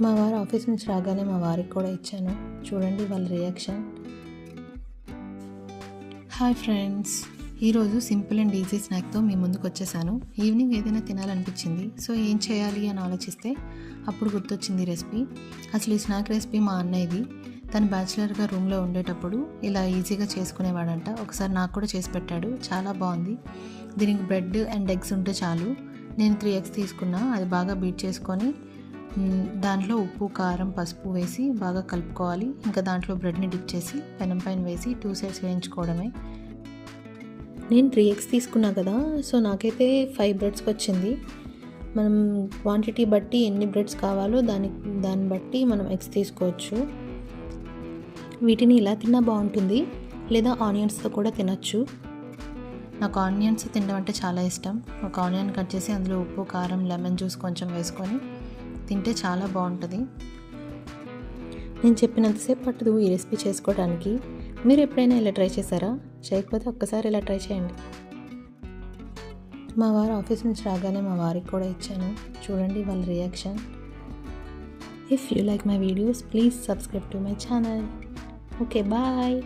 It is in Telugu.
మా వారు ఆఫీస్ నుంచి రాగానే మా వారికి కూడా ఇచ్చాను. చూడండి వాళ్ళ రియాక్షన్. హాయ్ ఫ్రెండ్స్, ఈరోజు సింపుల్ అండ్ ఈజీ స్నాక్తో మీ ముందుకు వచ్చేసాను. ఈవినింగ్ ఏదైనా తినాలనిపించింది, సో ఏం చేయాలి అని ఆలోచిస్తే అప్పుడు గుర్తొచ్చింది రెసిపీ. అసలు ఈ స్నాక్ రెసిపీ మా అన్నయ్యది. తను బ్యాచిలర్గా రూమ్లో ఉండేటప్పుడు ఇలా ఈజీగా చేసుకునేవాడంట. ఒకసారి నాకు కూడా చేసి పెట్టాడు, చాలా బాగుంది. దీనికి బ్రెడ్ అండ్ ఎగ్స్ ఉంటే చాలు. నేను 3 eggs తీసుకున్నా. అది బాగా బీట్ చేసుకొని దాంట్లో ఉప్పు, కారం, పసుపు వేసి బాగా కలుపుకోవాలి. ఇంకా దాంట్లో బ్రెడ్ని డిప్ చేసి పెనం పైన వేసి 2 sides వేయించుకోవడమే. నేను 3 eggs తీసుకున్నా కదా, సో నాకైతే 5 బ్రెడ్స్కి వచ్చింది. మనం క్వాంటిటీ బట్టి ఎన్ని బ్రెడ్స్ కావాలో దాన్ని బట్టి మనం ఎగ్స్ తీసుకోవచ్చు. వీటిని ఇలా తిన్నా బాగుంటుంది, లేదా ఆనియన్స్తో కూడా తినచ్చు. నాకు ఆనియన్స్ తినడం అంటే చాలా ఇష్టం. ఒక ఆనియన్ కట్ చేసి అందులో ఉప్పు, కారం, లెమన్ జ్యూస్ కొంచెం వేసుకొని తింటే చాలా బాగుంటుంది. నేను చెప్పినంతసేపు పట్టదు ఈ రెసిపీ చేసుకోవడానికి. మీరు ఎప్పుడైనా ఇలా ట్రై చేశారా? చేయకపోతే ఒక్కసారి ఇలా ట్రై చేయండి. మా వారు ఆఫీస్ నుంచి రాగానే మా వారికి కూడా ఇచ్చాను. చూడండి వాళ్ళ reaction. If you like my videos, please subscribe to my channel. Okay, bye.